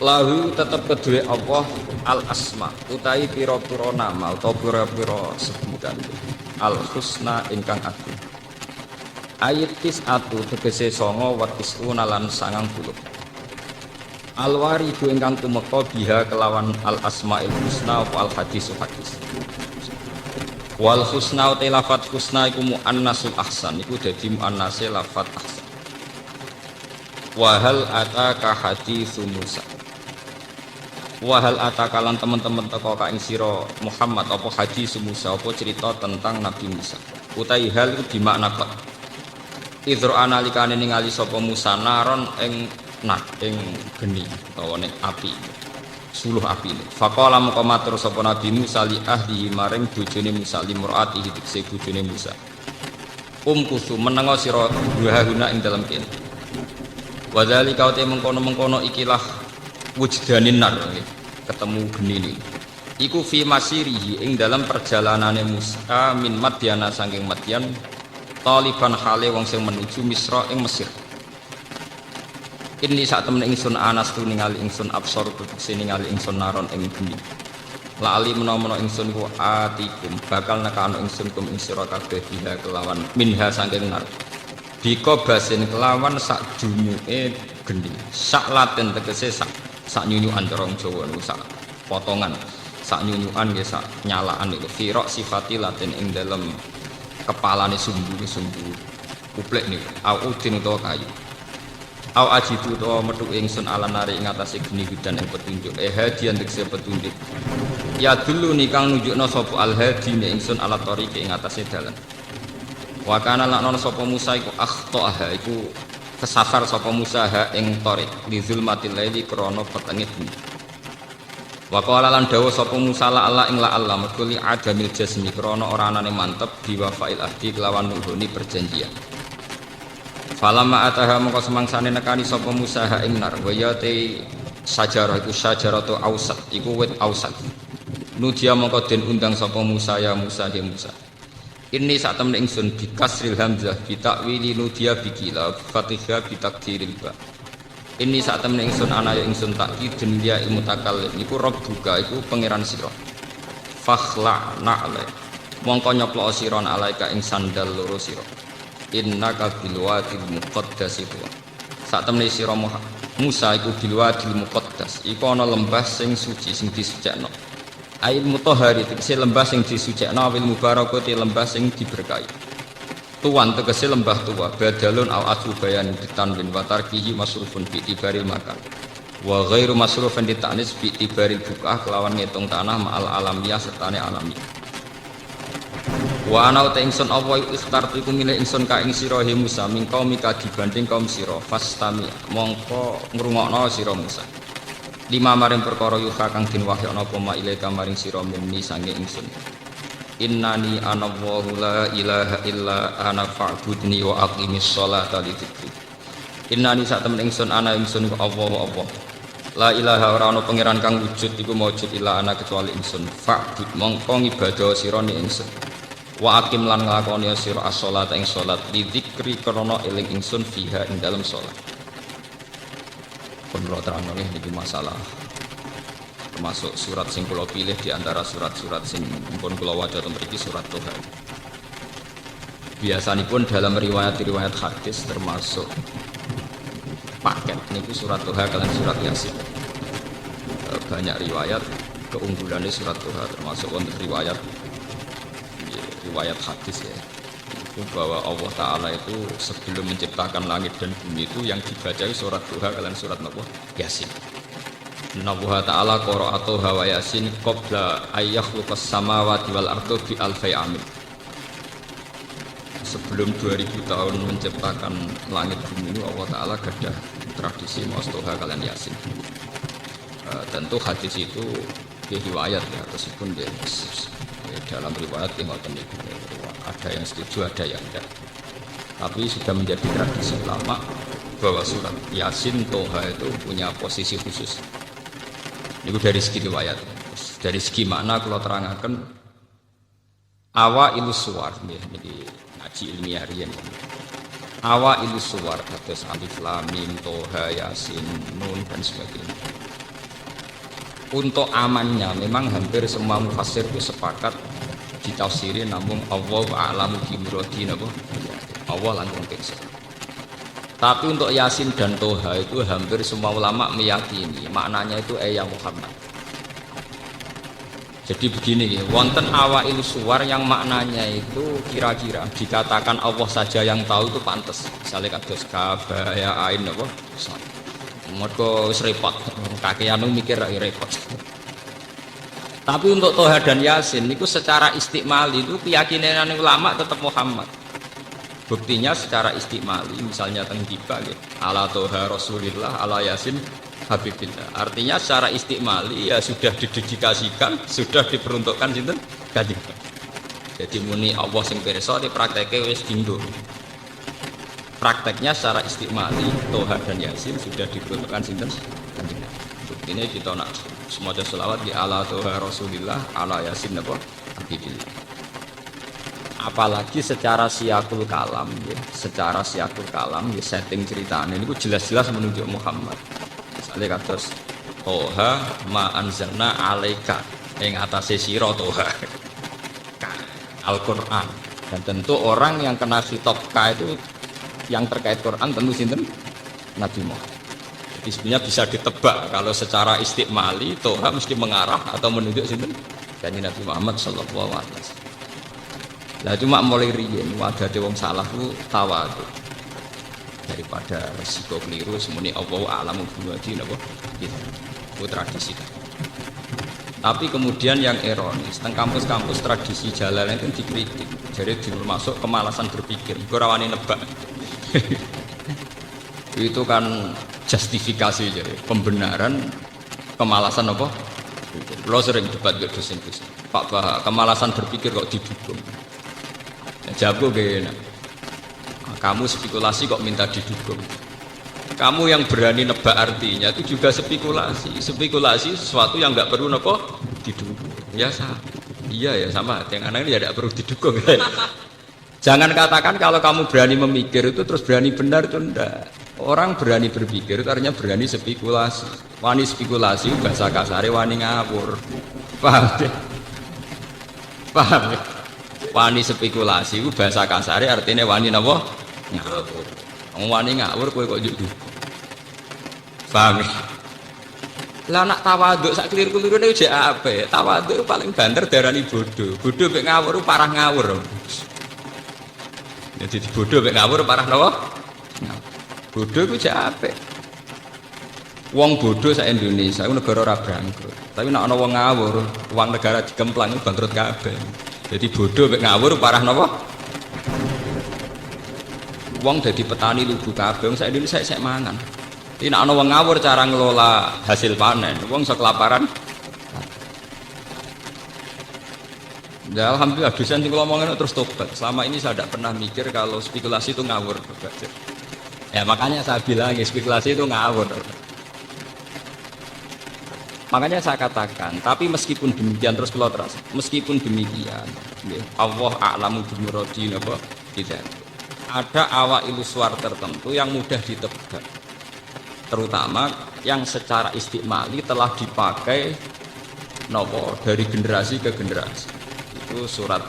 Lahu tetap kedua Allah al asma utai piro-piro nama atau piro-piro sebutan al husna ingkang agung. Ayat tis'atu tegese songo watis unalan sangang puluh. Al waridu ingkang tumeka biha kelawan al asmaul husna wal hadis. Wal husna utai lafat husna iku muannasul ahsan iku dadi muannase lafat ahsan. Wahal ataka haditsu Musa. Wahal atakalan teman-teman teko ka ing sira Muhammad apa hadis Musa apa cerita tentang Nabi Musa. Utai hal iku dimakna kok. Idro analikane ningali sapa Musa naron ing geni utawa ning api. Suluh api. Faqala maka matur sapa Nabi Musa li ahlihi maring bojone Musa li murati dikse bojone Musa. Kusu menengo sira duhahuna ing dalem kene. Wa dzalika te mengkono-mengkono ikilah wujdanin nar ketemu geni ini. Iku fi masirihi ing dalam perjalanane Musa min Madyana saking Madyan taliban hale wong sing menuju Misra ing Mesir. Ini sak temen ingsun anas tu ningali ingsun absor tegese ningali ingsun naron ing geni. Lali menawa ingsun ku atikum bakal nekano ingsun kum ing sira kabeh biha kelawan minha saking nar. Biko basin kelawan sak dumuke geni. Sak laten tegese sak nyunyukan dorong Jawa niku sak potongan. Sak nyunyukan nggih sak nyalaan niku firaq sifati laten ing dalem kepalane sumbu kuplek niku au udin utawa kayu. Au ajitu utawa metu ingsun ala nari ing atase geni hudan ing petunjuk hadian tegese petunjuk. Ya dulu nikang nunjukna sapa al hadi ning ingsun ala tariqi ing atase dalan. Wa kana laknana sapa Musa iku akhtaha iku kesasar sapa Musa ha ing tariq li zulmatil laili krana petenge bumi. Wa qala lan dawuh sapa Musa la Allah ing la Allah mergo li adamil jasmi krana ora anane mantep biwafail ahdi kelawan nuhuni perjanjian. Falamma ataha mongko semangsane nekani sapa Musa ha ing nar wa ya te sajarah iku sajaratu ausat iku wit ausat. Nudia mongko den undang sapa Musa ya Musa he Musa. Ini saat temen ingsun bikasril hamzah bitakwili nudia bikila fatihah bitakdiril ba. Ini saat temen ingsun anaya ingsun takkidun dia ilmu takallim iku rabbuka iku pangeran sira. Fakhla na'la mongko nyoplok sira alaika ing sandal loro sira. Innaka bil wadil muqaddas itu. Saat temen sira Musa iku bil wadil muqaddas iku ana lembah sing suci sing disucikno. Ail mutahhari tegese lembah sing disucikna awil mubarakati lembah sing diberkahi. Tuan tegese lembah tua badalun au asubayan ditanwin wa tarkihi masrufun bi tibaril makan. Wa ghairu masrufun ditanis bi tibaril bukah kelawan ngitung tanah ma'al alamiyah sertane alami. Wa ana ta ingsun apa ikhtartu iku milih ingsun ka ing sira he Musa min qaumika dibanding kaum sira fastami mongko ngrungokno sira Musa. Lima maring perkara yuha kang den wahyana apa ma ilaika maring sira minni sange ingsun. Innani ana Allahu la ilaha illa ana fa'budni wa aqimis sholata li dzikri. Innani sak temen ingsun ana ingsun ku Allah. La ilaha ora ana pangeran kang wujud iku maujud illa ana kecuali ingsun. Fa'bud mongko ibadah sira ning ingsun. Wa aqim lan nglakoni sira as-sholata ing salat li dzikri krana eling ingsun fiha ing dalem salat. Penurut terang ini masalah termasuk surat sing kula pilih di antara surat-surat sing pun kula waca mriki surat Toha. Biasanipun dalam riwayat hadis termasuk paket niku surat Toha kalian surat Yasin. Banyak riwayat keunggulannya surat Toha termasuk untuk riwayat hadis ya. Bahwa Allah Ta'ala itu sebelum menciptakan langit dan bumi itu yang dibaca surat Duha kalian surat Yasin. Allah Ta'ala qara'atuha wa Yasin qabla ayyakhluqas samawati wal ardu bi alfi amin. Sebelum 2000 tahun menciptakan langit bumi itu Allah Ta'ala gadah tradisi maos Duha kalian Yasin. Tentu hadis itu riwayat ya meskipun dalam riwayat yang ada yang setuju, ada yang tidak. Tapi sudah menjadi tradisi lama bahwa surat Yasin Toha itu punya posisi khusus. Ini dari segi riwayat. Dari segi makna kalau terangkan awa ilus suwar ini ngaji ilmiah riyen. Awa ilus suwar terus alif lam mim Toha Yasin Nun dan sebagainya. Untuk amannya memang hampir semua mufassir itu sepakat ditafsiri namun Allah a'lamu bi muradi napa Allah langkung pirsa. Tapi untuk Yasin dan Toha itu hampir semua ulama meyakini maknanya itu ya Muhammad. Jadi begini, wonten awail suwar yang maknanya itu kira-kira dikatakan Allah saja yang tahu itu pantas. Misalnya kados kaba ya ain apa? Mergo wis repot, kakean mikir repot. Tapi untuk Toha dan Yasin itu secara istiqmali itu keyakinan ulama tetap Muhammad. Buktinya secara istiqmali misalnya tenggiba gitu. Ala Toha Rasulillah, ala Yasin Habibillah. Artinya secara istiqmali ya sudah didedikasikan, sudah diperuntukkan sinten Kanjeng. Jadi muni Allah sing pirsa dipraktekke wis dinggo. Prakteknya secara istiqmali Toha dan Yasin sudah diperuntukkan sinten Kanjeng. Ini kita nak semoga selawat di ala Toha Rasulillah, ala Yasin apa Habibillah. Apalagi secara siakul kalam ya, secara siakul kalam ya setting ceritanya ini jelas-jelas menunjuk Muhammad. Misalnya kados Toha ma anzalna alaika ing atase sira Toha Al-Qur'an. Dan tentu orang yang kena khitab ka itu yang terkait Quran tentu sinten Nabi Muhammad. Jadi sebenarnya bisa ditebak kalau secara istiqmali Toha mesti mengarah atau menunjuk sinten Kanjeng Nabi Muhammad sallallahu alaihi wasallam. Lah cuma mulai riyen wadate wong salah ku tawadhu. Daripada resiko keliru semuni Allah a'lamu biwadi napa gitu. Itu tradisi. Tapi kemudian yang ironis, teng kampus-kampus tradisi Jalalain itu dikritik. Jadi termasuk kemalasan berpikir, ora wani nebak. Itu kan justifikasi jadi pembenaran kemalasan apa? Lo sering debat dengan dosen-dosen. Pak Bah, kemalasan berpikir kok didukung. Jawab gue enak. Kamu spekulasi kok minta didukung. Kamu yang berani nebak artinya itu juga spekulasi. Spekulasi sesuatu yang nggak perlu nopo didukung. Ya sama. Iya ya sama. Yang anak ini ya tidak perlu didukung. Jangan katakan kalau kamu berani memikir itu terus berani benar itu enggak. Orang berani berpikir itu artinya berani spekulasi. Wani spekulasi bahasa kasare wani ngawur. Paham deh? Paham ya? Wani spekulasi itu bahasa kasare artinya wani napa? Ngawur. Wani ngawur kowe kok njuk. Paham ya? Lah nak tawaduk sak keliru-kelirune jek apik. Tawaduk paling banter darani bodoh. Bodoh mek ngawur parah ngawur. Jadi bodoh mek ngawur parah napa? Bodoh ku jek apik. Wong bodoh sak Indonesia ku negara ora bangkrut. Tapi nek ana wong ngawur, uang negara dikemplang bangkrut kabeh. Jadi bodoh mek ngawur parah napa? Wong dadi petani lugu kabeh, wong sak Indonesia sek mangan. Nek ana wong ngawur cara ngelola hasil panen, wong iso kelaparan. Ya alhamdulillah dosen sing kula omongin terus tobat. Selama ini saya tidak pernah mikir kalau spekulasi itu ngawur. Ya makanya saya bilang spekulasi itu ngawur. Makanya saya katakan, tapi meskipun demikian terus kalau terus, meskipun demikian, Allah a'lamu bimuradi apa tidak. Ada awal iluswar tertentu yang mudah ditebak, terutama yang secara istiqmali telah dipakai nopo dari generasi ke generasi. Itu surat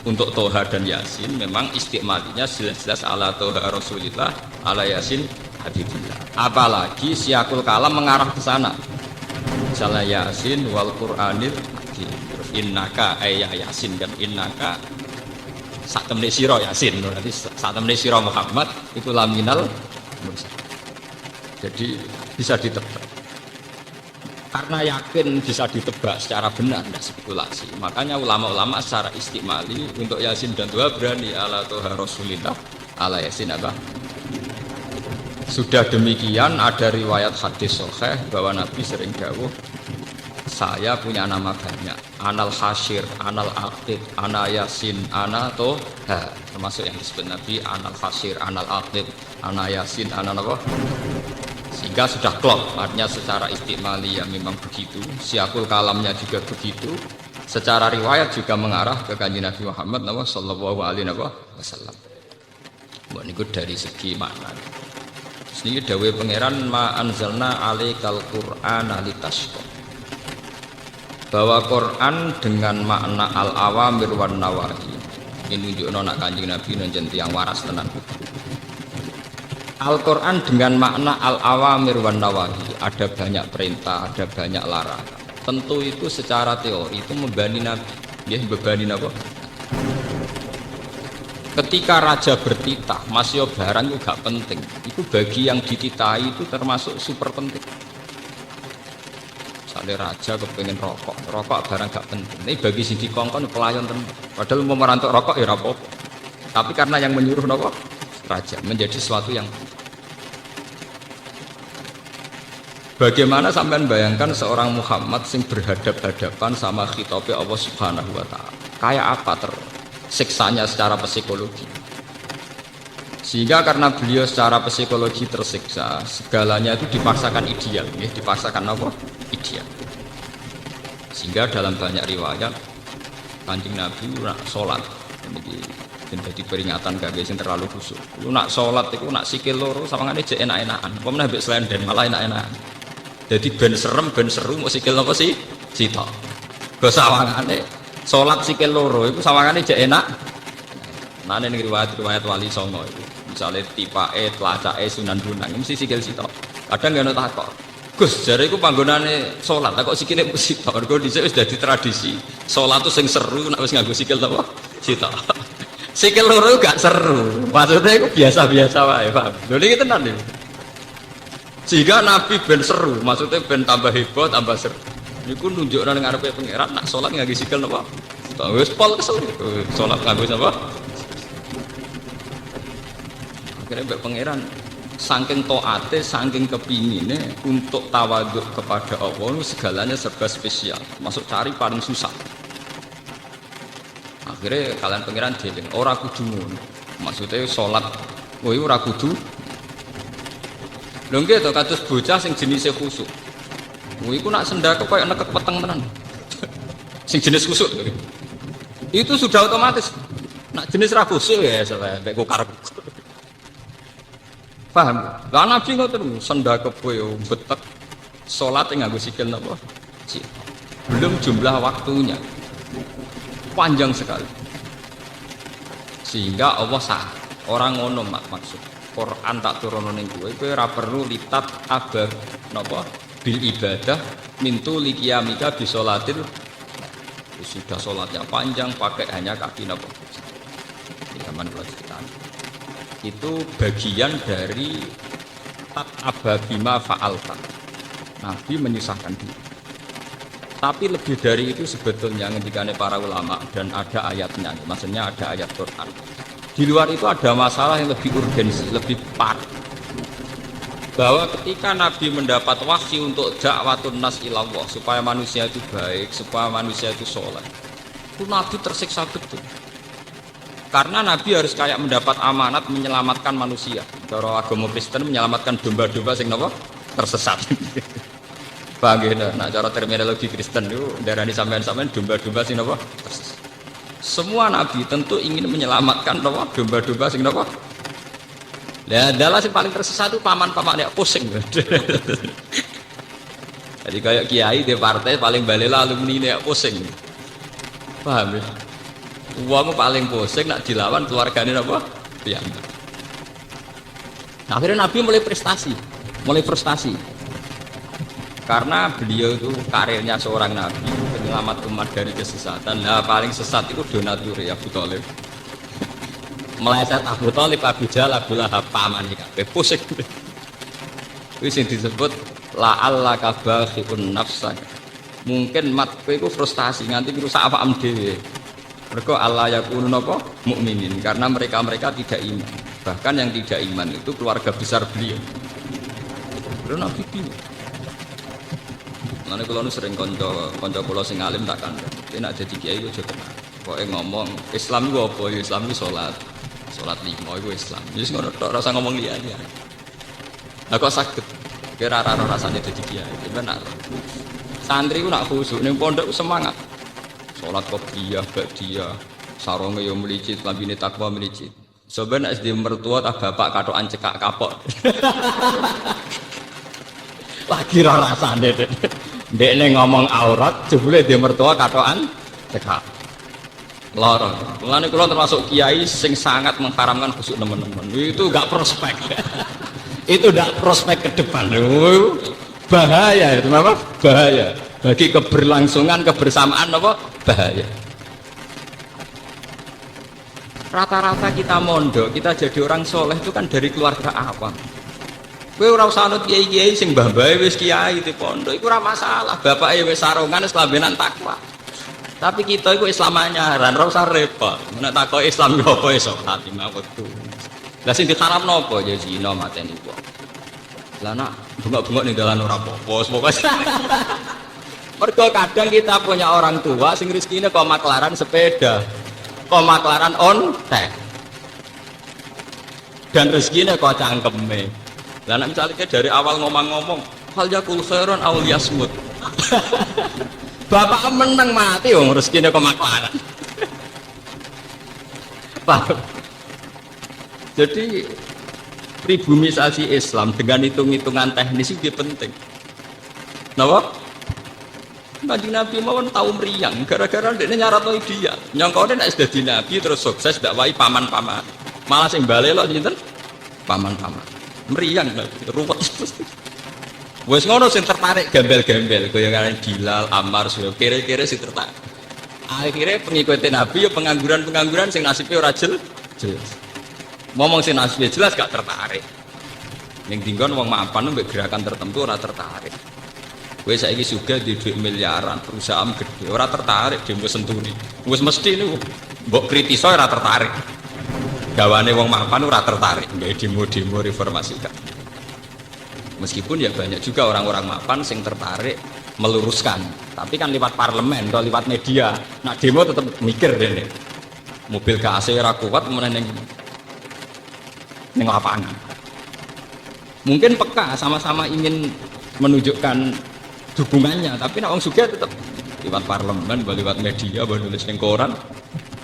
untuk Toha dan Yasin memang istiqmalinya jelas-jelas ala Toha Rasulillah, ala Yasin Habibillah. Apalagi siakul kalam mengarah ke sana. Misalnya Yasin wal Qur'anil Hakim. Terus innaka ayya Yasin kan innaka sak temne sira Yasin. Berarti sak temne sira Muhammad itu laminal mursal. Jadi bisa ditebak. Karena yakin bisa ditebak secara benar, tidak spekulasi. Makanya ulama-ulama secara istiqmali untuk Yasin dan Toha berani ala Toha Rasulillah, ala Yasin apa? Sudah demikian ada riwayat hadis sahih bahwa Nabi sering dawuh, saya punya nama banyak, anal hasyir, anal aqib, ana Yasin, ana Toha. Termasuk yang disebut Nabi anal hasyir, anal aqib, ana Yasin, ana apa? Sehingga sudah klop, artinya secara istiqmali ya memang begitu, siakul kalamnya juga begitu, secara riwayat juga mengarah ke Kanjeng Nabi Muhammad sallallahu alaihi wasallam. Mbok niku dari segi makna. Terus niki dawuh pangeran ma anzalna alaikal qur'ana litasqa. bahwa Quran dengan makna al-awamir wan nawahi. Ini nunjukno nak Kanjeng Nabi nonjen tiyang waras tenan. Al-Quran dengan makna al-awamir wan nawahi, ada banyak perintah, ada banyak larangan. Tentu itu secara teori itu membebani Nabi, ya membebani apa? Ketika raja bertitah, masih barang itu gak penting. Itu bagi yang dititahi itu termasuk super penting. Misalnya raja kepengen rokok, rokok barang gak penting. Ini bagi sing dikongkon pelayan tenan. Padahal mau merantuk rokok ya rapopo. Tapi karena yang menyuruh nopo raja menjadi sesuatu yang bagaimana sampean bayangkan seorang Muhammad sing berhadap-hadapan sama khitabe Allah Subhanahu wa taala. Kayak apa tersiksanya secara psikologi. Sehingga karena beliau secara psikologi tersiksa, segalanya itu dipaksakan ideal, ya, dipaksakan apa? Ideal. Sehingga dalam banyak riwayat Kanjeng Nabi nak salat niki jadi peringatan gak sing terlalu khusyuk. Lu nak salat iku nak sikil loro sawangane jek enak-enakan. Apa meneh mbek slenden malah enak-enakan. Jadi ben serem ben seru mau sikil apa sih? Sitok. Go sawangane salat sikil loro iku sawangane jek enak. Nah ning riwayat-riwayat wali songo iku. Misale tipake, tlacake Sunan Bonang mesti sikil sitok. Kadang ngono takok. Gus, jare iku panggonane salat kok sikile sitok. Mergo dhisik wis dadi tradisi. Salat tuh sing seru nek wis nganggo sikil apa? Sitok. Sikil loro gak seru. Maksudnya itu biasa-biasa wae, paham? Lho iki tenan iki. Sehingga Nabi ben seru, maksudnya ben tambah heboh, tambah seru. Niku nunjukna ning ngarepe pangeran nak salat nganggo sikil napa? Wis pol kesel. Salat nganggo napa? Akhirnya mbek pangeran saking taate, saking kepingine untuk tawaduk kepada Allah, segalanya serba spesial. Masuk cari paling susah. Akhirnya kalian pangeran dieling, ora kudu ngono. Maksudnya salat kowe ora kudu. Lho nggih to kados bocah sing jenise khusuk. Kowe iku nak sendake koyo nekek peteng tenan. Sing jenis khusuk. Itu sudah otomatis. Nak jenis ra khusuk ya sampe kokar. Paham? Lah Nabi ngoten sendake kowe betek salat nganggo sikil napa? Belum jumlah waktunya. Panjang sekali sehingga Allah sah orang ngono maksud Quran tak turun ning kowe ora perlu litat abad napa bil ibadah mintu liqiyamika bi sholatil sudah sholatnya panjang pakai hanya kaki napa zaman kelanjutan itu bagian dari tat ababima fa'alta Nabi menyusahkan diri. Tapi lebih dari itu sebetulnya ngendikane para ulama dan ada ayatnya, maksudnya ada ayat Quran. Di luar itu ada masalah yang lebih urgensi, lebih parah. Bahwa ketika Nabi mendapat wahyu untuk dakwatun nas ilallah, supaya manusia itu baik, supaya manusia itu soleh, itu Nabi tersiksa betul. Karena Nabi harus kayak mendapat amanat menyelamatkan manusia. Kalau agama Kristen menyelamatkan domba-domba sing napa tersesat. Bagi nah cara terminologi Kristen itu darani sampean-sampean domba-domba sing napa? Semua nabi tentu ingin menyelamatkan napa? Domba-domba sing napa? Lah adalah sing paling tersesat itu paman-paman nek pusing. Jadi kayak kiai di partai paling balela alumni nek pusing. Paham ya? Uang paling pusing nak dilawan keluargane napa? Piyambak. Nah, akhirnya Nabi mulai frustasi. Karena beliau itu karirnya seorang nabi penyelamat umat dari kesesatan. Nah paling sesat itu donatur ya Abu Thalib. Meleset Abu Thalib, Abu Jahal, Abu Lahab paman iki kabeh pusing. Itu sing disebut la'allaka bakhi'un nafsak. Mungkin mat kowe iku frustasi nganti rusak awakmu dhewe. Mergo Allah yakunu napa mukminin karena mereka tidak iman. Bahkan yang tidak iman itu keluarga besar beliau. Lha Nabi bingung. Nanti kalau sering konco pulau sing alim tak kan, dia nak jadi kiai itu juga tenang. Pokoknya ngomong Islam itu apa? Islam itu sholat 5 itu Islam. Jadi ngono tok rasa ngomong dia. Nah kok sakit? Kira rasanya jadi kiai. Benar. Santri itu nak khusyuk, ning pondok semangat. Sholat qobliyah, ba'diyah, sarunge yo melicit, lambine takwa melicit. Sebenarnya SD mertua tak bapak katokan cekak kapok. Lagi rasane deh. Ndekne ngomong aurat, jebule dia mertua katokan cekak. Loro. Mulane kula termasuk kiai sing sangat mengharamkan khusuk teman-teman. Itu enggak prospek. Itu enggak prospek ke depan. Bahaya itu apa? Bahaya. Bagi keberlangsungan kebersamaan apa? Bahaya. Rata-rata kita mondok, kita jadi orang soleh itu kan dari keluarga awam. Kowe ora usah anut kiai-kiai sing mbah-mbahe wis kiai di pondok iku ora masalah. Bapake wis sarungan wis lambenan takwa. Tapi kita iku Islam anyaran, ora usah repot. Nek takoki Islam yo apa iso ati mawetku. Lah sing diharamno apa ya zina mateni wong. Lah nak bengok-bengok ning dalan ora apa-apa, pokoke. Mergo kadang kita punya orang tua sing rezekine kok maklaran sepeda. Kok maklaran ontek. Dan rezekine kok cangkeme. Lah nek misalnya dari awal ngomong-ngomong hal yakul khairan aw yasmut. Bapak menang mati wong rezekine kok maklaran. Paham? Jadi pribumisasi Islam dengan hitung-hitungan teknis itu penting. Napa? Kanjeng Nabi mawon tau mriyang gara-gara ndekne nyaratno dia. Nyangkone nek dadi nabi terus sukses dakwai paman-paman. Malah sing balelo sinten? Paman-paman. Meriang ruwet. Wes ngono sing tertarik gembel-gembel goyangane Bilal, Ammar, kira-kira sing tertarik. Akhirnya pengikuti Nabi ya pengangguran-pengangguran sing nasibnya ora jelas. Ngomong sing nasibnya jelas gak tertarik. Ning dinggon wong mapan mbek gerakan tertentu ora tertarik. Kowe saiki sugih di duit miliaran, perusahaan gede, ora tertarik demo senturi. Wis mesti niku mbok kritiso ora tertarik. Gawane wong mapan ora tertarik nggih demo-demo reformasi kan. Meskipun ya banyak juga orang-orang mapan sing tertarik meluruskan, tapi kan lewat parlemen atau lewat media. Nah demo tetap mikir dene. Mobil ke AC ora kuat meneng ning lapangan. Mungkin peka sama-sama ingin menunjukkan dukungannya, tapi nek wong sugih tetap lewat parlemen, lewat media, nulis ning koran.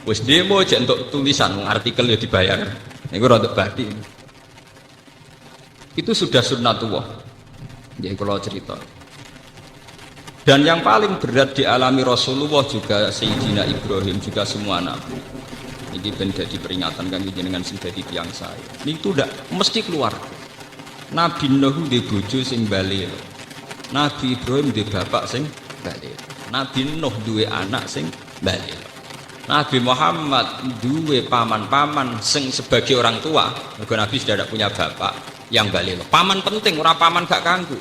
Wis demo aja untuk tulisan, artikel ya dibayar. Niku rada badi. Itu sudah sunnatullah. Nggih kula cerita. Dan yang paling berat dialami Rasulullah juga Sayyidina Ibrahim juga semua nabi. Ini ben dadi peringatan kan jenengan sing dadi tiyang saya. Niku ndak mesti keluar. Nabi Nuh di bojo sing balil. Nabi Ibrahim di bapak sing balil. Nabi Nuh duwe anak sing balil. Nabi Muhammad duwe paman-paman sing sebagai orang tua. Mergo Nabi sudah tidak punya bapak yang balil. Paman penting, ora paman gak kanggu.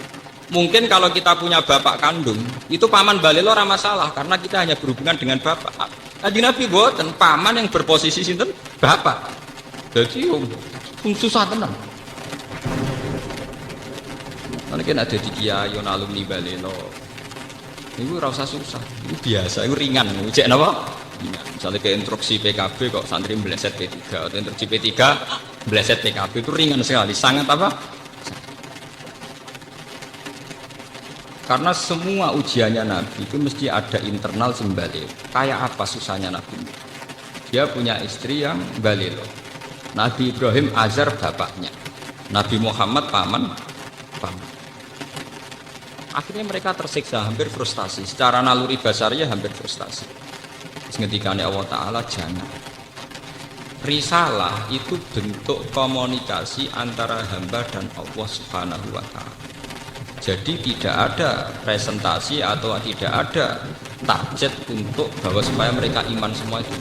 Mungkin kalau kita punya bapak kandung, itu paman balil ora masalah karena kita hanya berhubungan dengan bapak. Kanjeng Nabi boten paman yang berposisi sinten? Bapak. Jadi susah tenan. Nek ada di kiai ono alumni balilo. Iku ora usah susah, itu biasa, itu ringan. Cek napa? Misalnya ke instruksi PKB kok santri meleset P3 atau instruksi P3 meleset PKB itu ringan sekali, sangat apa? Karena semua ujiannya Nabi itu mesti ada internal sembali. Kayak apa susahnya Nabi? Dia punya istri yang balil. Nabi Ibrahim azar bapaknya, Nabi Muhammad paman. Akhirnya mereka tersiksa, hampir frustasi. Secara naluri basarnya hampir frustasi. Ngendikane Allah Ta'ala jangan. Risalah itu bentuk komunikasi antara hamba dan Allah Subhanahu wa Ta'ala. Jadi tidak ada presentasi atau tidak ada target untuk bahwa supaya mereka iman semua itu.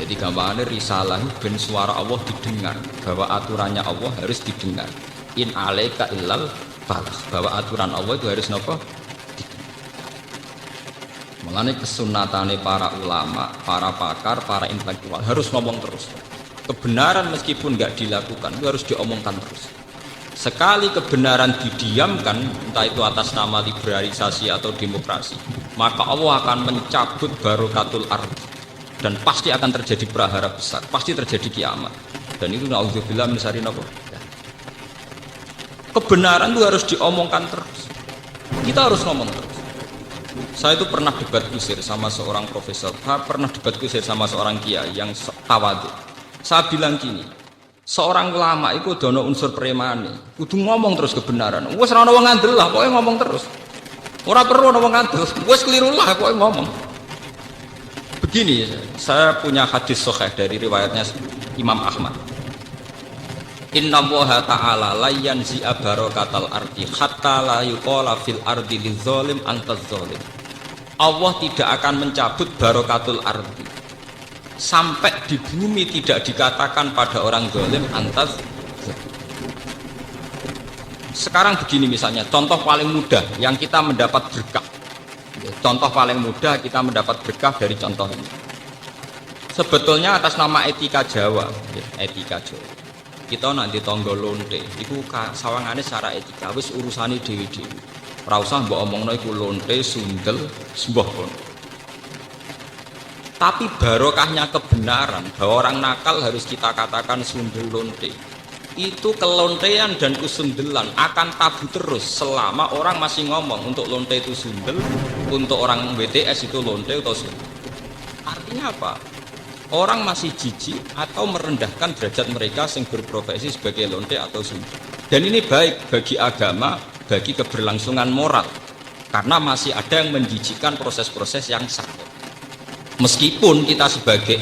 Jadi gambarannya risalah ben suara Allah didengar, bahwa aturannya Allah harus didengar. In alaika illal balagh, bahwa aturan Allah itu harus napa? Mulane kesunatane para ulama, para pakar, para intelektual harus ngomong terus. Kebenaran meskipun nggak dilakukan itu harus diomongkan terus. Sekali kebenaran didiamkan, entah itu atas nama liberalisasi atau demokrasi, maka Allah akan mencabut barokatul ardh dan pasti akan terjadi prahara besar, pasti terjadi kiamat. Dan itu naudzubillah min syarri napa. Kebenaran itu harus diomongkan terus. Kita harus ngomong terus. Saya itu pernah debat kusir sama seorang profesor, pernah debat kusir sama seorang kiai yang tawadhu. Saya bilang gini, seorang ulama itu dono unsur premani, kudu ngomong terus kebenaran. Wes ora ono wong ngandel lah, pokoknya ngomong terus. Ora perlu ngomong ngantus, wis keliru lah kok ngomong. Begini, saya punya hadis sahih dari riwayatnya Imam Ahmad. Inna Allaha ta'ala la yanzi'a barakatal ardi hatta la yuqala fil ardi lizalim antaz zalim. Allah tidak akan mencabut barakatul ardi sampai di bumi tidak dikatakan pada orang zalim antaz zalim. Sekarang begini misalnya, contoh paling mudah yang kita mendapat berkah. Contoh paling mudah kita mendapat berkah dari contoh ini. Sebetulnya atas nama etika Jawa, etika Jawa. Kita nanti tonggo lonte, itu sawangane secara etika, wis urusane dewi-dewi. Ora usah mbok omongno iku lonte, sundel, sembah kono. Tapi barokahnya kebenaran bahwa orang nakal harus kita katakan sundel lonte. Itu kelontean dan kesundelan akan tabu terus selama orang masih ngomong untuk lonte itu sundel, untuk orang WTS itu lonte atau sundel. Artinya apa? Orang masih jijik atau merendahkan derajat mereka yang berprofesi sebagai lonte atau sundel. Dan ini baik bagi agama, bagi keberlangsungan moral, karena masih ada yang menjijikkan proses-proses yang sah. Meskipun kita sebagai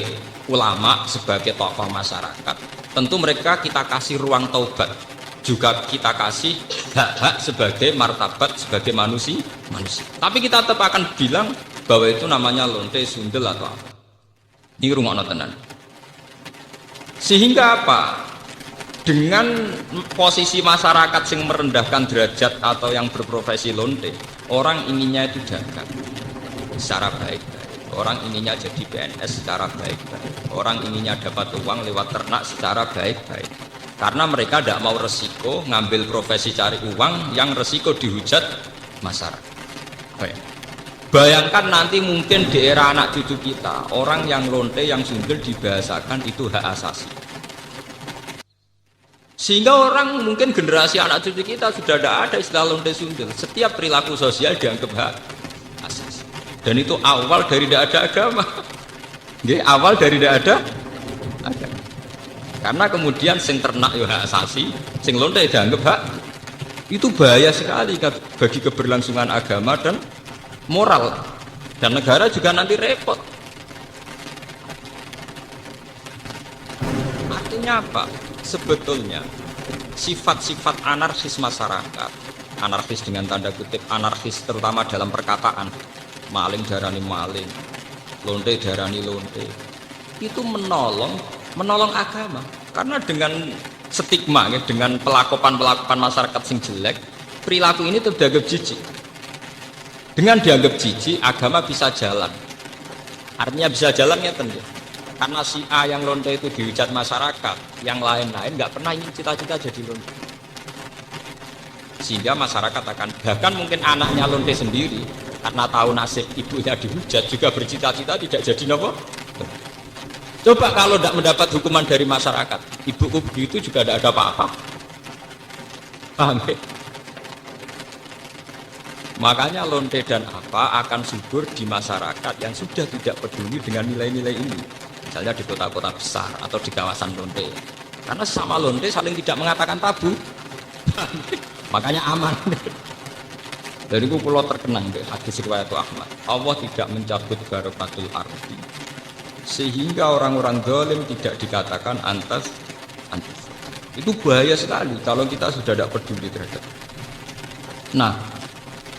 ulama, sebagai tokoh masyarakat, tentu mereka kita kasih ruang taubat, juga kita kasih hak-hak sebagai martabat, sebagai manusia. Tapi kita tetap akan bilang bahwa itu namanya lonte, sundel atau apa. Ini rungokno tenan. Sehingga apa? Dengan posisi masyarakat yang merendahkan derajat atau yang berprofesi lonte, orang inginnya itu dagang secara baik-baik. Orang inginnya jadi PNS secara baik-baik. Orang inginnya dapat uang lewat ternak secara baik-baik. Karena mereka tidak mau resiko ngambil profesi cari uang yang resiko dihujat masyarakat. Baik. Bayangkan nanti mungkin di era anak cucu kita, orang yang lonte, yang sundel dibahasakan itu hak asasi. Sehingga orang mungkin generasi anak cucu kita sudah tidak ada istilah lonte sundel. Setiap perilaku sosial dianggap hak asasi. Dan itu awal dari tidak ada agama. Awal dari tidak ada agama. Karena kemudian sing ternak ya hak asasi, sing lonte dianggap hak. Itu bahaya sekali bagi keberlangsungan agama dan moral, dan negara juga nanti repot. Artinya apa? Sebetulnya sifat-sifat anarkis masyarakat, anarkis dengan tanda kutip anarkis terutama dalam perkataan, maling darani maling, lonte darani lonte, itu menolong agama. Karena dengan stigma, dengan pelakupan masyarakat sing jelek, perilaku ini terdianggap jijik. Dengan dianggap jijik, agama bisa jalan. Artinya bisa jalan ya tentu. Karena si A yang lonte itu dihujat masyarakat, yang lain-lain nggak pernah ingin cita-cita jadi lonte. Sehingga masyarakat akan, bahkan mungkin anaknya lonte sendiri, karena tahu nasib ibunya dihujat, juga bercita-cita tidak jadi nopo. Coba kalau tidak mendapat hukuman dari masyarakat, ibuku begitu juga tidak ada apa-apa. Paham ya? Makanya lonte dan apa akan subur di masyarakat yang sudah tidak peduli dengan nilai-nilai ini. Misalnya di kota-kota besar atau di kawasan lonte. Karena sama lonte saling tidak mengatakan tabu. Makanya aman. Dari itu pulau terkenang deh hadis riwayat Ahmad. Allah tidak mencabut barakatul ardi sehingga orang-orang zalim tidak dikatakan antas. Itu bahaya sekali kalau kita sudah tidak peduli terhadap. Nah,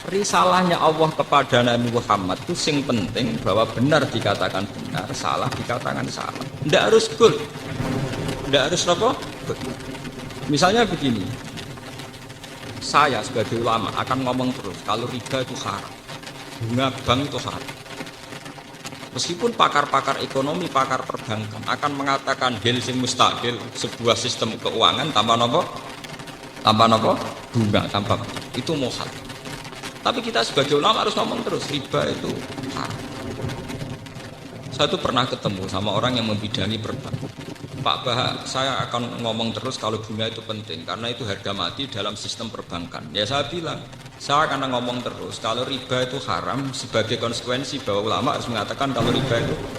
risalahnya Allah kepada Nabi Muhammad itu sing penting bahwa benar dikatakan benar, salah dikatakan salah. Tidak harus good, tidak harus apa? Good. Misalnya begini, saya sebagai ulama akan ngomong terus kalau riba itu haram, bunga bank itu haram. Meskipun pakar-pakar ekonomi, pakar perbankan akan mengatakan hil sing mustahil, sebuah sistem keuangan tanpa nopo, bunga, tanpa itu mohal. Tapi kita sebagai ulama harus ngomong terus, riba itu haram. Saya tuh pernah ketemu sama orang yang membidangi perbankan. Pak Bah, saya akan ngomong terus kalau bunga itu penting, karena itu harga mati dalam sistem perbankan. Ya saya bilang, saya akan ngomong terus kalau riba itu haram sebagai konsekuensi bahwa ulama harus mengatakan kalau riba itu haram.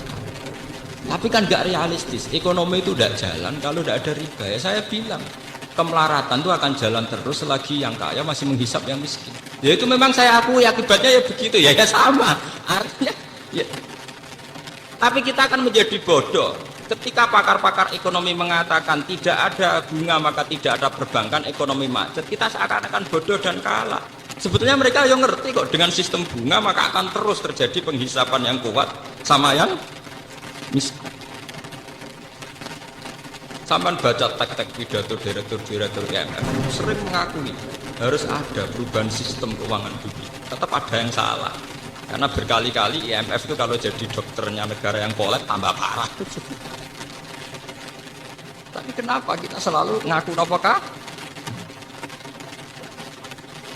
Tapi kan gak realistis, ekonomi itu tidak jalan kalau tidak ada riba. Ya saya bilang, kemelaratan itu akan jalan terus selagi yang kaya masih menghisap yang miskin. Ya itu memang saya akui akibatnya ya begitu ya sama. Artinya ya. Tapi kita akan menjadi bodoh ketika pakar-pakar ekonomi mengatakan tidak ada bunga maka tidak ada perbankan, ekonomi macet. Kita seakan-akan bodoh dan kalah. Sebetulnya mereka yang ngerti kok dengan sistem bunga maka akan terus terjadi penghisapan yang kuat sama yang miskin. Sampai baca tek-tek pidato direktur IMF sering mengakui harus ada perubahan sistem keuangan dunia. Tetap ada yang salah. Karena berkali-kali IMF itu kalau jadi dokternya negara yang kolab tambah parah. Tapi kenapa kita selalu ngaku apakah?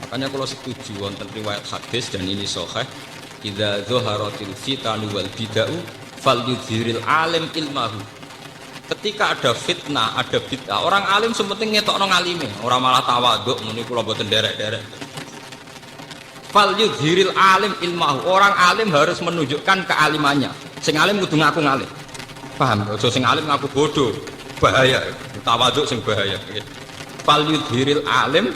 Makanya kalau setuju wonten riwayat hadis dan ini sahih, idza dzaharatil fitanu wal bid'u falyudhiril alim ilmahu. Ketika ada fitnah, ada bid'ah, orang alim sementing ngetokno ngalime, ora malah tawaduk muni kula mboten derek-derek. Fal yudhiril alim ilmahu. Orang alim harus menunjukkan kealimannya. Sing alim kudu ngaku ngalim. Paham? Aja sing alim ngaku bodoh. Bahaya. Tawaduk sing bahaya. Fal yudhiril alim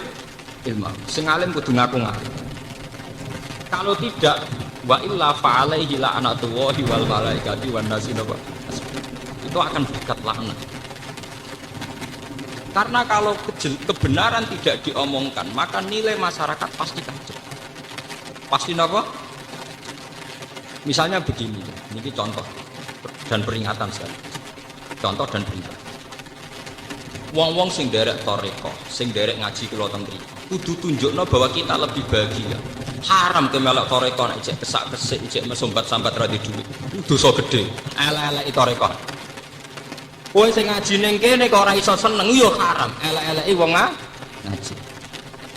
ilmahu. Sing alim kudu ngaku ngalim. Kalau tidak wa illa fa alaihi la'natullahi wal malaikati wan nasi napa. Itu akan dekat laknat. Karena kalau kebenaran tidak diomongkan, maka nilai masyarakat pasti kacau. Pasti apa? Misalnya begini, ini contoh dan peringatan sekali. Contoh dan peringatan. Wong-wong sing derek toreko, sing derek ngaji kula teng mriki, kudu tunjukno bahwa kita lebih bahagia. Haram ke melok toreko nek cek kesak-kesik, cek mesumbat-sambat ra di dhuwit. Dosa gedhe. Elek-elek toreko. Kowe sing ngaji ning kene kok ora iso seneng ya haram. Elek-eleki wong ngaji.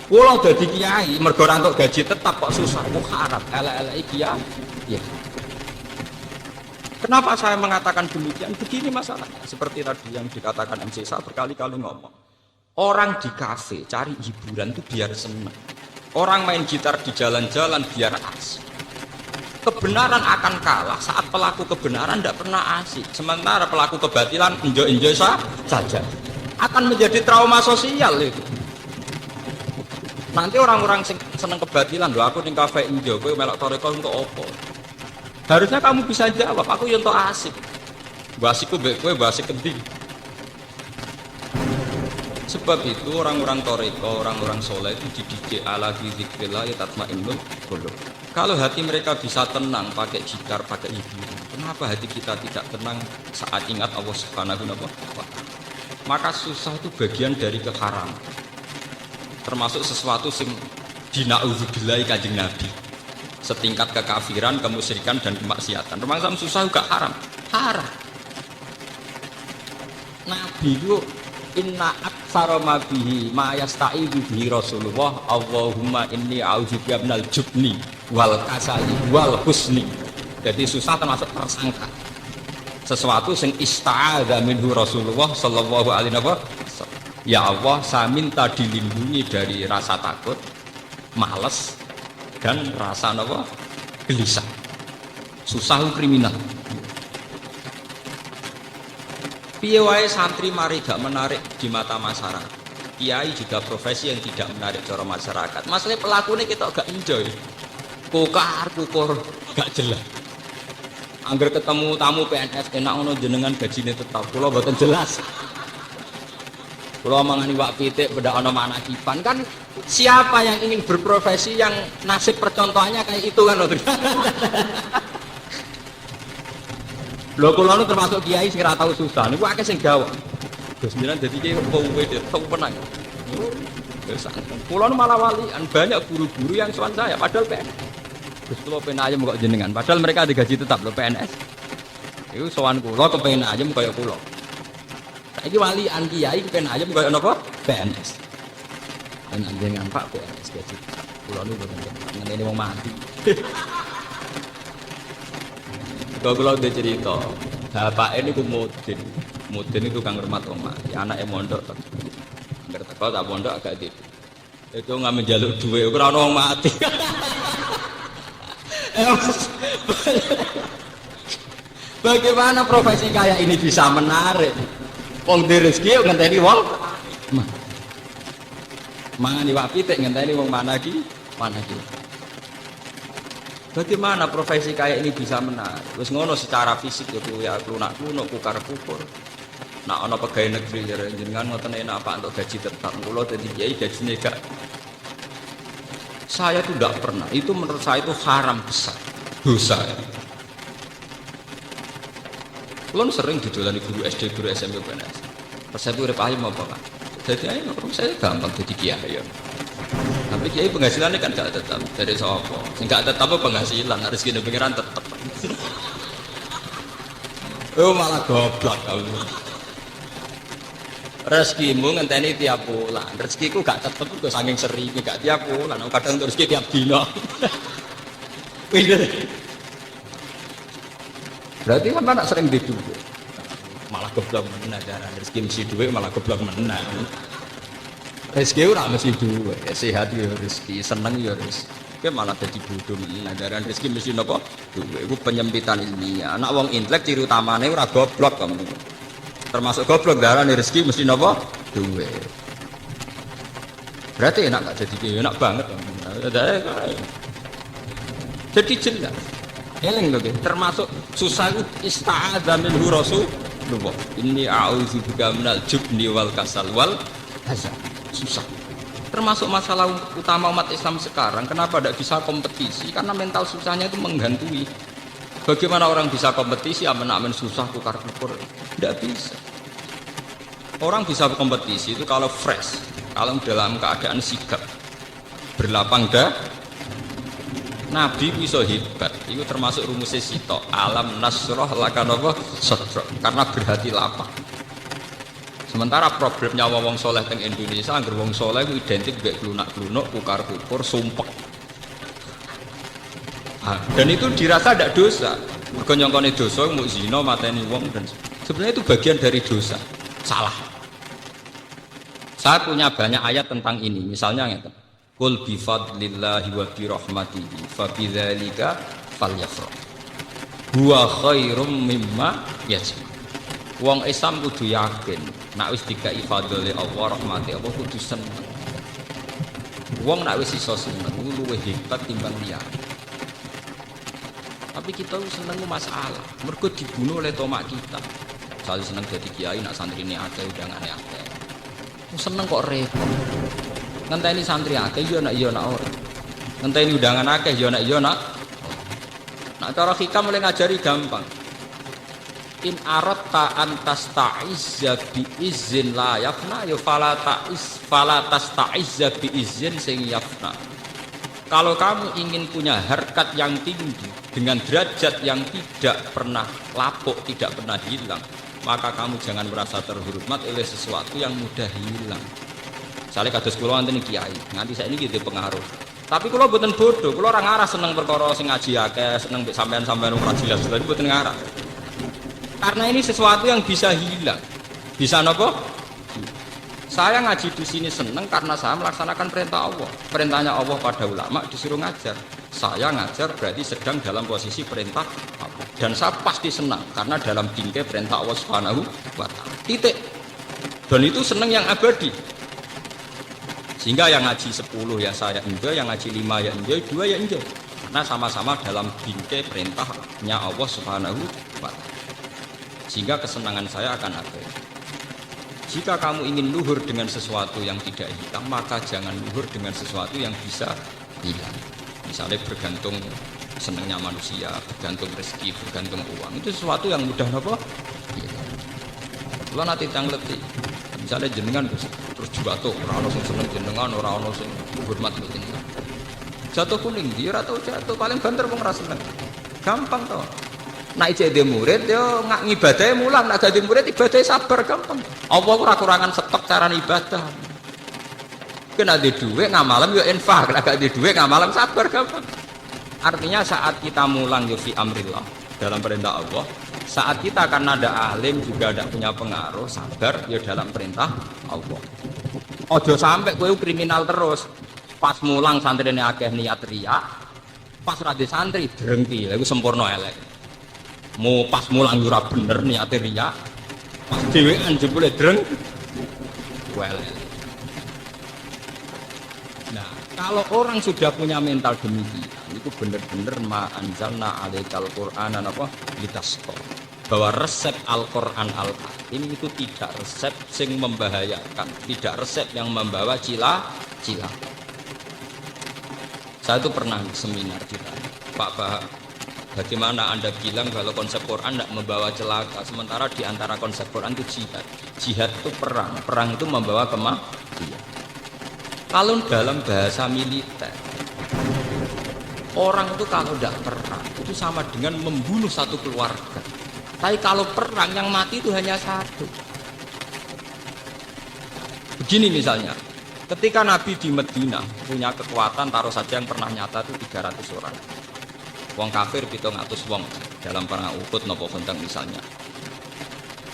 Kula dadi kiai mergo ora entuk gaji tetap kok susah kok haram. Elek-eleki kiai. Ya. Kenapa saya mengatakan demikian? Begini masalahnya. Seperti tadi yang dikatakan MC saya berkali-kali ngomong. Orang di kafe cari hiburan itu biar seneng. Orang main gitar di jalan-jalan biar asik. Kebenaran akan kalah saat pelaku kebenaran tidak pernah asik. Sementara pelaku kebatilan enjoy-enjoy saja. Akan menjadi trauma sosial itu. Nanti orang-orang seneng kebatilan, loh aku ning kafe enjoy, kowe melok toreko untuk opo? Harusnya kamu bisa jawab, aku yang untuk asik. Basiku mbek kowe basik endi? Sebab itu orang-orang toreko, orang-orang soleh itu dididik ala dzikrillah ya tatmainnul qulub. Kalau hati mereka bisa tenang pakai gitar, pakai hiburan, kenapa hati kita tidak tenang saat ingat Allah Subhanahu wa ta'ala? Maka susah itu bagian dari keharaman. Termasuk sesuatu sing dinauzubillahi kanjeng Nabi. Setingkat kekafiran, kemusyrikan dan kemaksiatan. Termasuk susah juga haram. Haram. Nabi itu inna aktsara ma bihi ma yasta'idu bihi Rasulullah Allahumma inni a'udzubika minal jubni wal kasali wal husni. Jadi susah termasuk tersangka. Sesuatu sing ista'adza minhu Rasulullah sallallahu alaihi wasallam. Ya Allah, saya minta dilindungi dari rasa takut, malas dan rasa apa? Gelisah. Susah kriminal. Piye wae santri mari gak menarik di mata masyarakat. Kiai juga profesi yang tidak menarik cara masyarakat. Masalahnya pelakunya kita gak enjoy. Kukur gak jelas. Angger ketemu tamu PNS enak ngono jenengan gajine tetap. Kula mboten jelas. Kula mangani wak pitik beda ana manakipan kan siapa yang ingin berprofesi yang nasib percontohannya kayak itu kan lho. Lho kula nu termasuk kiai sing ora tau susah niku akeh sing gawok. Gus Miran dadi kiai kowe tau penang. Kula nu malah walian banyak guru-guru yang sowan saya padahal PNS. Gus kula pengen ayem kok jenengan padahal mereka digaji tetap lho PNS. Iku sowan kula kepengin ayem kaya kula. Saiki walian kiai kepengin ayem kaya napa? PNS. Enak jenengan Pak PNS gaji. Kula nu mboten ngene wong mati. Kalau udah cerita, bapak ini ku mudin itu kang rumah omah, anaknya mondok, angker teko tak mondok agak gitu, itu nggak menjaluk duit, ukuran orang mati. Bagaimana profesi kayak ini bisa menarik? Wong di rezeki ngenteni wong, Mangani wapi tek ngenteni wong mana iki? Bagaimana profesi kayak ini bisa menarik? Wis ngono secara fisik ya klunak-klunuk kukar-kukur. Nah ana pegawai negeri jenengan ngoten enak apa untuk gaji tetap. Kula dadi kiai gajine gak. Saya tuh tidak pernah. Itu menurut saya itu haram besar. Dosa. Kulon sering didolani guru SD, guru SMP PNS. Resep urip alim apa Pak? Jadi ayo saya gampang jadi kiai ya. Tapi kiai penghasilannya kan gak tetap dari sopo. Enggak tetap penghasilan, harus gini pengiran tetap. Oh malah goblok kau. Rezekimu ngenteni tiap bulan. Rezekiku gak tetep kok saking sering gak tiap bulan. Kadang rezeki tiap dino. Berarti kan anak sering diduga. Malah goblok meneh darah rezeki mesti duwe malah goblok meneh. Rezeki ora mesti duwe, sehat ya rezeki, seneng ya rezeki. Ki malah dadi bodoh meneh darah rezeki mesti napa? Duwe. Iku penyempitan ilmiah. Anak wong intelek ciri utamane ora goblok kok. Termasuk goblok darane rezeki mesti napa? Duwe. Berarti enak gak jadi kiai, enak banget. Jadi jelas. Eling lho termasuk susah itu ista'adza minhu Rasulullah. Inni a'udzubika minal jubni wal kasal wal hazan. Susah. Termasuk masalah utama umat Islam sekarang, kenapa tidak bisa kompetisi? Karena mental susahnya itu menghantui. Bagaimana orang bisa kompetisi aman-aman susah tukar-tukar? Tidak bisa. Orang bisa kompetisi itu kalau fresh, kalau dalam keadaan sigap, berlapang dah. Nabi bisa hebat. Itu termasuk rumusnya Sito. Alam nasroh lakanova sodro. Karena berhati lapang. Sementara problemnya wong soleh teng Indonesia, angger wong soleh itu identik dengan klunak-klunuk, kukar-kukur, sumpek. Dan itu dirasa tidak dosa. Mergo nyongkone dosa mau zina mateni wong dan sebenarnya itu bagian dari dosa. Salah. Saya punya banyak ayat tentang ini. Misalnya ngeten. Qul bi fadlillahi wa bi rahmatihi fa bidzalika falyafrah. Huwa khairum mimma yajma'un. Wong Islam kudu yakin nek wis dikai fadlile Allah rahmati Allah kudu seneng. Wong nek wis iso seneng luwih hebat timbang liyane. Tapi kita seneng masalah, mergo dibunuh oleh tomak kita. Saya seneng jadi kiai, nak santri ini akeh udangane akeh. Seneng kok repot. Ngenteni santri akeh yo nak ora. Ngenteni undangan akeh yo nak. Nak cara hikam mulai ngajari gampang. In aratta antas ta'izza bi izin la yafna ya fala tasta'izza bi izin sing yafna. Kalau kamu ingin punya harkat yang tinggi dengan derajat yang tidak pernah lapuk, tidak pernah hilang, maka kamu jangan merasa terhormat oleh sesuatu yang mudah hilang. Misalnya kados kula wonten kiai, nganti saiki iki pengaruh. Tapi kula mboten bodoh, kula ora ngarah seneng perkara sing ngaji akeh, seneng mbek sampean-sampean ora jelas, lha mboten ngarah. Karena ini sesuatu yang bisa hilang. Bisa napa? Saya ngaji di sini seneng karena saya melaksanakan perintah Allah. Perintahnya Allah pada ulama disuruh ngajar. Saya ngajar berarti sedang dalam posisi perintah Allah. Dan saya pasti senang karena dalam bingkai perintah Allah Subhanahu wa taala. Titik. Dan itu seneng yang abadi. Sehingga yang ngaji 10 ya saya enjoy, yang ngaji 5 ya enjoy, 2 ya enjoy. Karena sama-sama dalam bingkai perintahnya Allah Subhanahu wa taala. Sehingga kesenangan saya akan ada. Jika kamu ingin luhur dengan sesuatu yang tidak hilang, maka jangan luhur dengan sesuatu yang bisa hilang. Misalnya bergantung senangnya manusia, bergantung rezeki, bergantung uang. Itu sesuatu yang mudah apa? Hilang. Kalau nanti tangleti, misalnya jenengan terus jatuh, orang-orang yang senang jenengan, orang-orang yang hormat jenengan. Jatuh kuning, dia atau jatuh paling banter pun rasa senang. Gampang toh. Nak jadi murid yo ngak ngibadahnya mulang, nak jadi murid ibadahnya sabar gampang. Allah ora kurangan stok cara ibadah. Kena di duit ngamalam yo infak, nak gak di duit ngamalam sabar gampang. Artinya saat kita mulang yo fi amrillah dalam perintah Allah, saat kita karena ada alim juga ada punya pengaruh sabar yo dalam perintah Allah. Ojo sampai kowe kriminal terus. Pas mulang santrine akeh niat riya, pas rada santri drengki, lha iku sempurna elek. Mau pas mulang ora bener niate riya, pas dhewean jebule dreng well. Kalau orang sudah punya mental demikian, itu benar-benar ma anzalna alaikal qur'ana apa litasqa. Bahwa resep Al-Qur'an Al-Karim itu tidak resep sing membahayakan, tidak resep yang membawa cila-cila. Saya itu pernah seminar ditanya, Pak Bahak, bagaimana Anda bilang kalau konsep Quran tidak membawa celaka, sementara di antara konsep Quran itu jihad. Jihad itu perang, perang itu membawa kematian. Kalau dalam bahasa militer, orang itu kalau tidak perang itu sama dengan membunuh satu keluarga. Tapi kalau perang yang mati itu hanya satu. Begini misalnya, ketika Nabi di Medina punya kekuatan, taruh saja yang pernah nyata itu 300 orang. Wong kafir 700 wong dalam perang Uhud nopo Khandaq misalnya.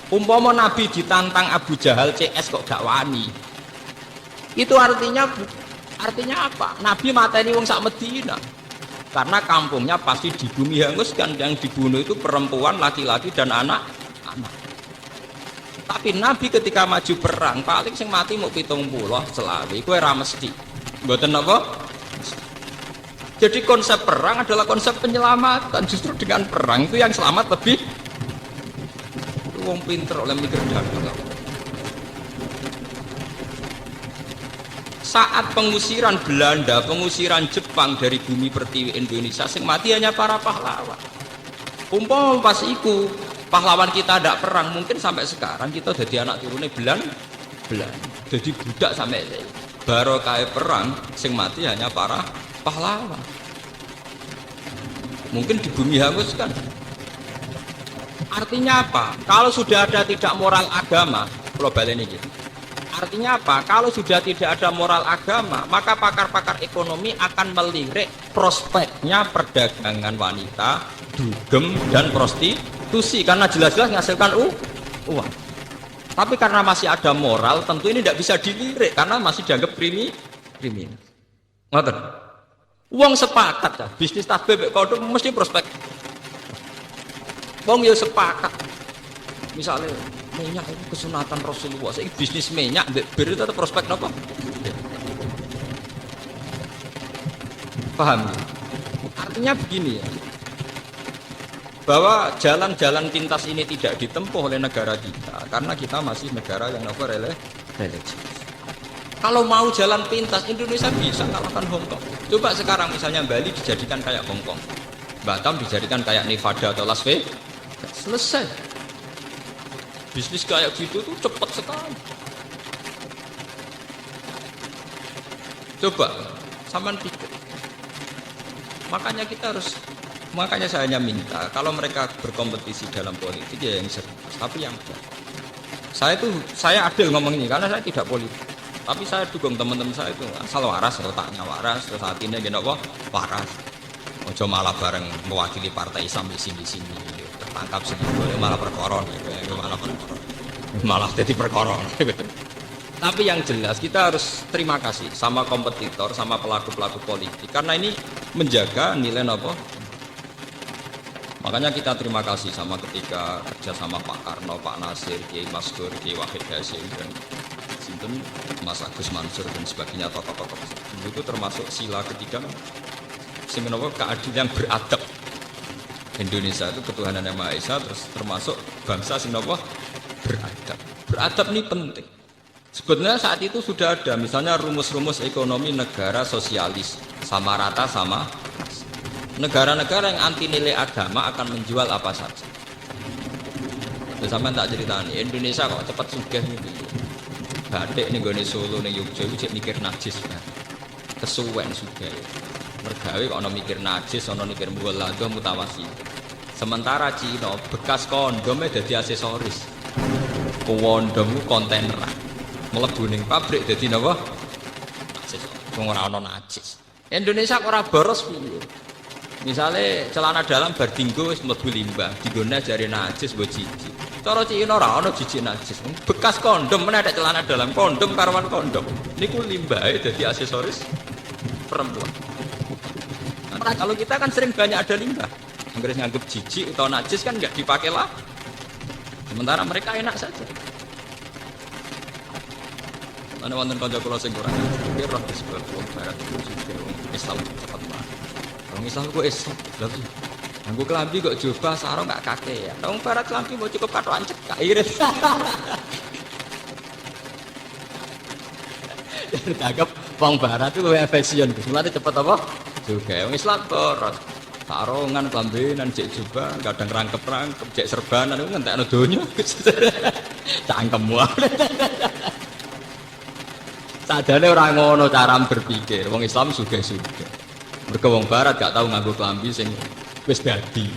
Umpama Nabi ditantang Abu Jahal CS kok gak wani. Itu artinya apa? Nabi mateni wong sak Medina. Karena kampungnya pasti di bumi hanguskan, yang dibunuh itu perempuan, laki-laki dan anak-anak. Tapi Nabi ketika maju perang paling sing mati mau 70 selawi, kowe ora mesti. Mboten apa? Jadi konsep perang adalah konsep penyelamatan. Justru dengan perang itu yang selamat lebih. Wong pinter oleh mikir dagang. Saat pengusiran Belanda, pengusiran Jepang dari bumi pertiwi Indonesia, sing mati hanya para pahlawan. Umpama pas iku pahlawan kita tidak perang, mungkin sampai sekarang kita jadi anak turunnya Belanda, jadi budak sampai baru kayak perang, sing mati hanya para pahlawan. Mungkin di bumi hanguskan. Artinya apa? Kalau sudah ada tidak moral agama, global ini gitu. Artinya apa? Kalau sudah tidak ada moral agama, maka pakar-pakar ekonomi akan melirik prospeknya perdagangan wanita, dugem, dan prostitusi. Karena jelas-jelas menghasilkan uang. Tapi karena masih ada moral, tentu ini tidak bisa dilirik, karena masih dianggap kriminal. Ngoten. Uang sepakat ya, bisnis tas bebek kodok mesti prospek. Uang ya sepakat. Misalnya, minyak itu kesunatan Rasulullah. Saya bisnis minyak, beri itu prospek apa? Paham? Artinya begini ya, bahwa jalan-jalan pintas ini tidak ditempuh oleh negara kita, karena kita masih negara yang religius. Kalau mau jalan pintas, Indonesia bisa kalahkan Hongkong. Coba sekarang misalnya Bali dijadikan kayak Hongkong, Batam dijadikan kayak Nevada atau Las Vegas, selesai. Bisnis kayak gitu tuh cepat sekali. Coba, sampean pikir. Makanya saya hanya minta kalau mereka berkompetisi dalam politik ya yang serius, tapi yang saya adil ngomong ini karena saya tidak politik. Tapi saya dukung teman-teman saya itu asal waras, otaknya waras, terus hatinya gini apa? Waras. Ojo malah bareng mewakili partai Islam di sini. Tertangkap sendiri malah perkoron malah jadi perkoron. Tapi yang jelas kita harus terima kasih sama kompetitor, sama pelaku-pelaku politik karena ini menjaga nilai apa. Makanya kita terima kasih sama ketika kerja sama Pak Karno, Pak Nasir, Kiai Maskur, Kiai Wahid Hasyim dan Sinten Mas Agus Mansur dan sebagainya tokoh-tokoh itu termasuk sila ketiga sing menapa keadilan beradab. Indonesia itu ketuhanan yang Maha Esa, terus termasuk bangsa sing napa beradab. Beradab ini penting. Sebetulnya saat itu sudah ada misalnya rumus-rumus ekonomi negara sosialis sama rata sama negara-negara yang anti nilai agama akan menjual apa saja. Terus sampean tak ceritani Indonesia kok cepat sugih iki. Batik ning gone Solo ning Yogyakarta iki mikir najis. Kesuwen sugih. Mergawe kok ana mikir najis, ana mikir muladzah mutawasi. Sementara Cina bekas kondomnya jadi aksesoris. Kondom kontainer. Mlebu ning pabrik dadi napa? Aksesoris. Wong ora ana najis. Indonesia kok ora boros piye? Misale celana dalam bar dinggo wis mlebu limbah, digone jare najis mbok jiji. Cara Cina ora ana jiji najis. Bekas kondom meneh ada celana dalam kondom karuan kondom. Niku limbahe dadi aksesoris perempuan. Nah, kalau kita kan sering banyak ada limbah. Inggris nganggep jijik atau najis kan nggak dipakai lah. Sementara mereka enak saja. Ana wonten kanca kula sing kurang pikir roh disebut wong barat itu wong Islam cepat banget. Wong Islam kok Islam. Lha nganggo klambi kok jubah sarung gak kake ya. Wong barat klambi mau cukup katokan cekak irit. Dianggap wong barat itu luwih fashion. Mulane cepet apa? Juga wong Islam boros. Sarungan klambinan cek jubah, kadang rangkep-rangkep cek serbanan itu ngentekno donya. Cangkem wae. Sadane ora ngono cara berpikir. Wong Islam sugih-sugih. Mergo wong barat gak tau nganggo klambi sing wis dadi.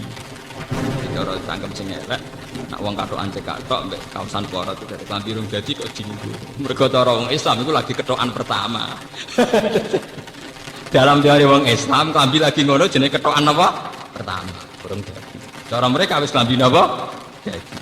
Cara cangkem sing elek, nak wong katokan cekak tok mbek kaosan porot dari klambi rung dadi kok dinggo. Mergo cara wong Islam iku lagi ketokan pertama. Dalam teori wong Islam klambi lagi ngono jenenge ketokan apa? Pertama, burung dadi. Cara mereka wis klambi napa? Dadi.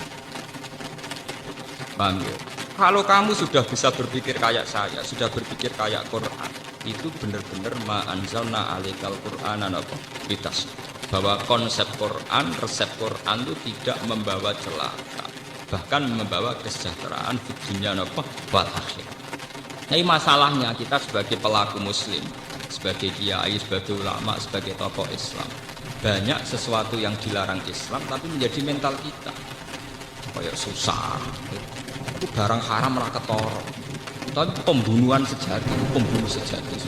Paham ya? Kalau kamu sudah bisa berpikir kayak saya, sudah berpikir kayak Quran, itu benar-benar ma anzalna alaikal Qur'anan apa? Bitas. Bahwa konsep Quran, resep Quran itu tidak membawa celaka, bahkan membawa kesejahteraan di dunia apa? Wal akhir. Nah, masalahnya kita sebagai pelaku muslim, sebagai kiai, sebagai ulama, sebagai tokoh Islam, banyak sesuatu yang dilarang Islam tapi menjadi mental kita kayak susah itu barang haram malah ketoro, tapi pembunuhan sejati, pembunuh sejati.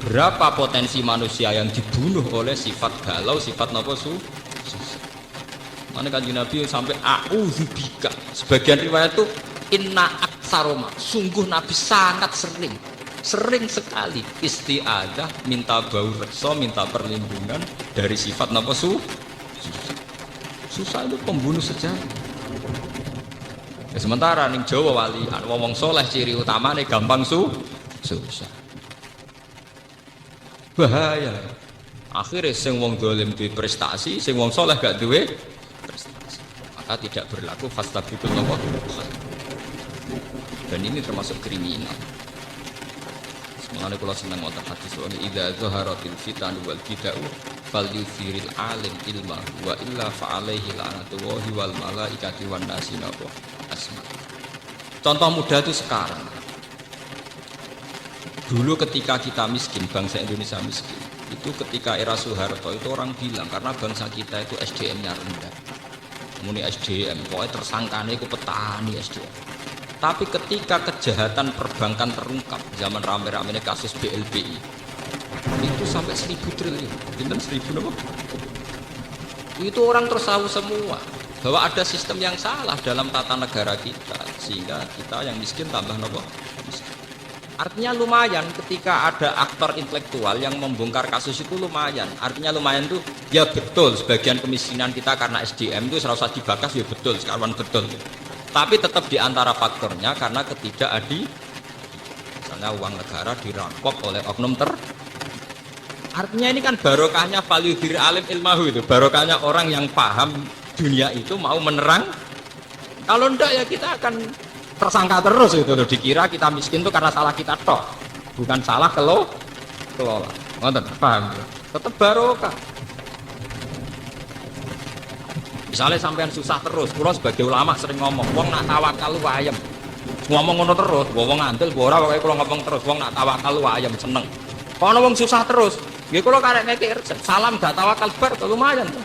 Berapa potensi manusia yang dibunuh oleh sifat galau, sifat napa susah. Mana Kanjeng Nabi sampai a'udzubika, sebagian riwayat itu inna aksaroma, sungguh Nabi sangat sering sekali isti'adzah, minta bau reksa, minta perlindungan dari sifat napa susah itu pembunuh sejati. Ya, sementara ning Jawa walian wong soleh ciri utamane gampang susah. Bahaya. Akhirnya sing wong dolim duwe prestasi, sing wong soleh gak duwe prestasi. Maka tidak berlaku fastabiqul khairat. Dan ini termasuk kriminal. Sebenarnya kalau senang ngotot hadis wong idza zaharatil fitan wal bid'ah falyuthiril alim ilma wa illa fa'alaihi la'natullahi wal malaikati wan nasi napa asma. Contoh mudah itu sekarang. Dulu ketika kita miskin, bangsa Indonesia miskin, itu ketika era Soeharto itu orang bilang karena bangsa kita itu SDM-nya rendah. Muni SDM, pokoknya tersangkanya itu petani SDM. Tapi ketika kejahatan perbankan terungkap zaman rame-ramenya kasus BLBI, itu sampai 1.000 triliun, bintang 1.000 apa? Itu orang tersawu semua bahwa ada sistem yang salah dalam tata negara kita, sehingga kita yang miskin tambah nopo. Artinya lumayan ketika ada aktor intelektual yang membongkar kasus itu lumayan. Artinya lumayan tuh ya betul sebagian kemiskinan kita karena SDM itu serasa dibakas ya betul, sekarang betul. Tapi tetap diantara faktornya karena ketidakadilan. Misalnya uang negara dirampok oleh oknum Artinya ini kan barokahnya falyudhir alim ilmahu itu, barokahnya orang yang paham dunia itu mau menerang. Kalau ndak ya kita akan tersangka terus itu loh, dikira kita miskin itu karena salah kita toh, bukan salah kelola. Ngoten, paham ya? Tetap barokah. Misalnya sampean susah terus, kula sebagai ulama sering ngomong, wong nak tawakal lu ayem. Ngomong ngono terus, wong ngandel ora pokoke kula ngomong terus, wong nak tawakal lu ayem seneng. Kalau wong susah terus, nggih kula karek ngekek salam gak tawakal bar lumayan tuh.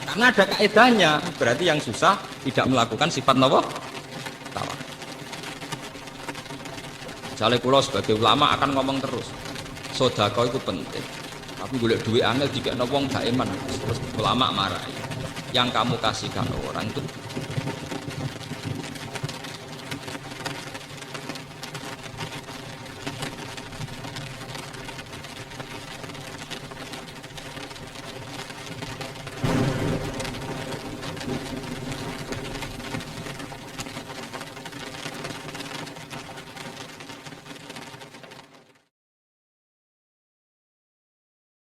Karena ada kaidahnya, berarti yang susah tidak melakukan sifat napa? Tawakal. Misalnya kula sebagai ulama akan ngomong terus, sedekah itu penting. Tapi golek duit angel dikekno wong gak iman, terus ulama marah. Yang kamu kasihkan orang itu